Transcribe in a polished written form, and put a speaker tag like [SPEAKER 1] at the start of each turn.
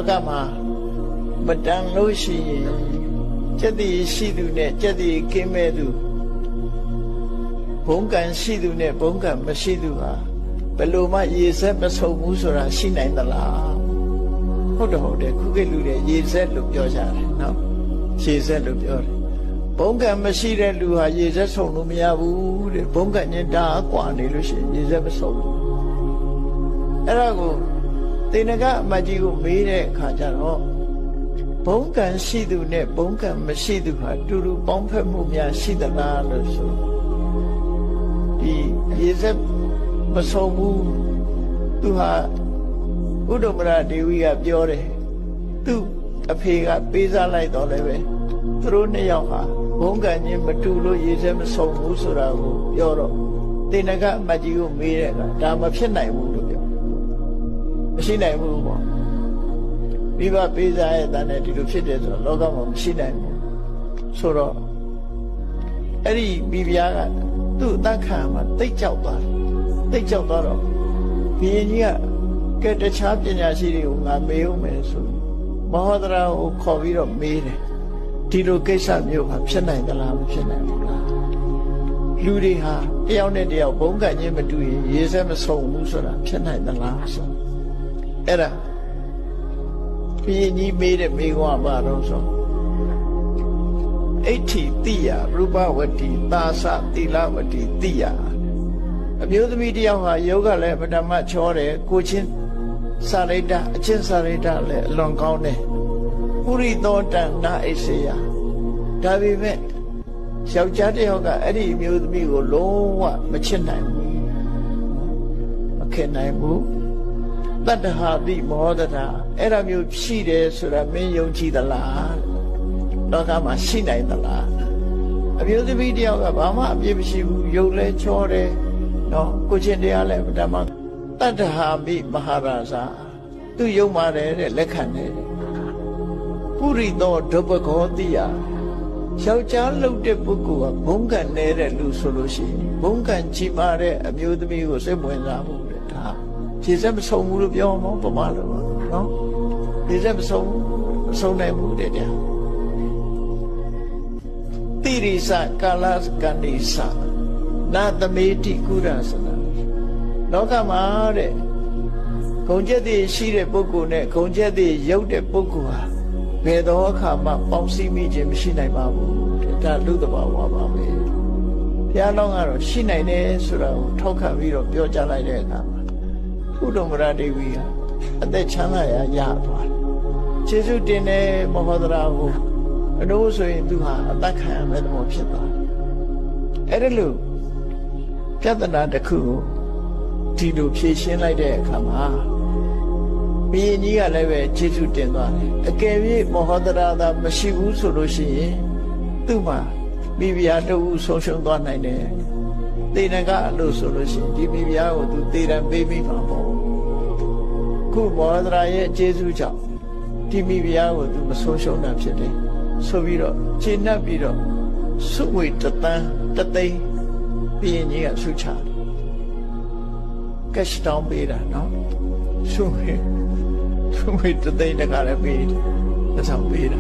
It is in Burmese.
[SPEAKER 1] ကမှာမတန်လို့ရှိရင်ကျက်တည်ရှိသူနဲ့ကျက်တည်ကင်းမဲ့သူဘုံကံရှိသူနဲ့ဘုံကံမရှိသူဟာဘယ်လိုမှရေစက်မဆုံးဘူးဆိုတာရှိနိုင်သလားဟုတ်တယ်ခုခေတ်လူတွေရေစက်လို့ပြောကြတယ်နော်ရေစက်လို့ပြောတယ်ဘုံကံမရှိတဲ့လူဟာရေစက်ဆုံးလို့မရဘူးတဲ့ဘုံကံညတာအကွာနေလို့ရှိရင်ရေစက်မဆုံးဘူးအဲ့ဒါကိုတေနကအမကြီးကိုမေးတဲ့အခါကျတော့ဘုံကံရှိသူနဲ့ဘုံကံမရှိသူဟာတူတူပေါင်းဖက်မှုများရှိသလားလို့ဆိုဒီရေစက်မဆုံးဘူးသူဟာဥဒ္ဓမရဒေဝီကပြောတယ်သူအဖေကပေးစားလိုက်တော့လည်းပဲသူတို့နှစ်ယောက်ဟာဘုံကံချင်းမတူလို့ရေစက်မဆုံးဘူးဆိုတာကိုပြောတော့တေနကအမကြီးကိုမေးတဲ့အခါဒါမဖြစ်နိုင်ဘူးလို့ပြောမရှိနိုင်ဘူးပေါ့မိဘပေးစားရဲ့တန်နဲ့ဒီလိုဖြစ်တယ်ဆိုတော့လောကမှာမရှိနိုင်ဘူးဆိုတော့အဲ့ဒီမိဖုရားကသူ့အသက်ခံမှာတိတ်ကြောက်သွားတယ်တိတ်ကြောက်သွားတော့ဘုရင်ကြီးကကဲတခြားပညာရှိတွေကိုငါမေးဦးမယ်ဆိုမဟောဒရာကိုခေါ်ပြီးတော့မေးတယ်ဒီလိုကိစ္စမျိုးဟာဖြစ်နိုင်သလားမဖြစ်နိုင်ဘူးလားလူတွေဟာတယောက်နဲ့တယောက်ဘုံကံချင်းမတူရင်ရေစက်မဆုံးဘူးဆိုတာဖြစ်နိုင်သလားဆိုအဲ့ဒါဘုရင်ကြီးမေးတဲ့မေးခွန်းကဘာလို့ဆိုအဋ္ဌိတိယရူပဝတ္တိသာသသီလဝတ္တိတိယအမျိုးသမီးတယောက်ဟာယောဂလည်းပထမချောတယ်ကိုချင်းစာရိတ္တအချင်းစာရိတ္တလည်းအလွန်ကောင်းတယ်ပုရိသောတန်နာအိစေယဒါပေမဲ့ယောက်ျားတယောက်ကအဲ့ဒီအမျိုးသမီးကိုလုံးဝမချစ်နိုင်ဘူးမခင်နိုင်ဘူးတတ္တဟာတိမောဒတာအဲ့ဒါမျိုးရှိတယ်ဆိုတာမင်းယုံကြည်သလားလောကမှာရှိနိုင်သလားအမျိုးသမီးတယောက်ကဘာမှအပြစ်မရှိဘူးယုံလဲချောတယ်နော်ကိုချင်းတရားလဲဓမ္မတတ္တဟာမိမဟာရာဇာသူယုံပါတယ်တဲ့လက်ခံတယ်ပုရိသောဒုပခောတိယယောက်ျားလှုပ်တဲ့ပုဂ္ဂိုလ်ကဘုံကံနေတဲ့လူဆိုလို့ရှိရင်ဘုံကံကြီးမားတဲ့အမျိုးသမီးကိုစိတ်ဝင်စားမှုတဲ့ဒါခြေစက်မဆုံးဘူးလို့ပြောမှာပမာလို့နော်ခြေစက်မဆုံးနိုင်ဘူးတဲ့တရားတိရိစကာလကန္တိစနာသမေတိကုရသနာလောကမှာတဲ့ဂုံကျက်တွေရှိတဲ့ပုဂ္ဂိုလ်နဲ့ဂုံကျက်တွေရုပ်တဲ့ပုဂ္ဂိုလ်ဟာဘယ်တော့အခါမှပေါင်းစည်းမိခြင်းမရှိနိုင်ပါဘူးတဲ့ဒါလူတဘာဝပါပဲဘုရားလောင်းကတော့ရှိနိုင်တယ်ဆိုတာကိုထောက်ခံပြီးတော့ပြောကြားလိုက်တဲ့အခါမှာဥဒ္ဓမရဒေဝီကအသက်ချမ်းသာရရသွားတယ်ကျေးဇူးတင်တဲ့မဟောဒရာကိုအလို့ဆိုရင်သူဟာအသက်ခံရမယ့်သဘောဖြစ်သွားတယ်အဲ့ဒါလို့ပြဿနာတစ်ခုကိုဒီလိုဖြေရှင်းလိုက်တဲ့အခါမှာဘုရင်ကြီးကလည်းပဲကျေးဇူးတင်သွားတယ်အကယ်၍မဟောဒရာသာမရှိဘူးဆိုလို့ရှိရင်သူ့မှာမိဖုရားတူဆုံးရှုံးသွားနိုင်တယ်တေနကအလို့ဆိုလို့ရှိရင်ဒီမိဖုရားကိုသူတေရန်ပေးမိမှာပေါ့ခုမဟောဒရာရဲ့ကျေးဇူးကြောင့်ဒီမိဖုရားကိုသူမဆုံးရှုံးတာဖြစ်တယ်ဆိုပြီးတော့ခြေနှပ်ပြီးတော့စုဝေတသန်းတသိန်းဘုရင်ကြီးကဆုချတယ်ကက်ရှ်တောင်းပေးတာနော်စုဝေတသိန်းတခါလည်းပေးတယ်ဒါကြောင့်ပေးတာ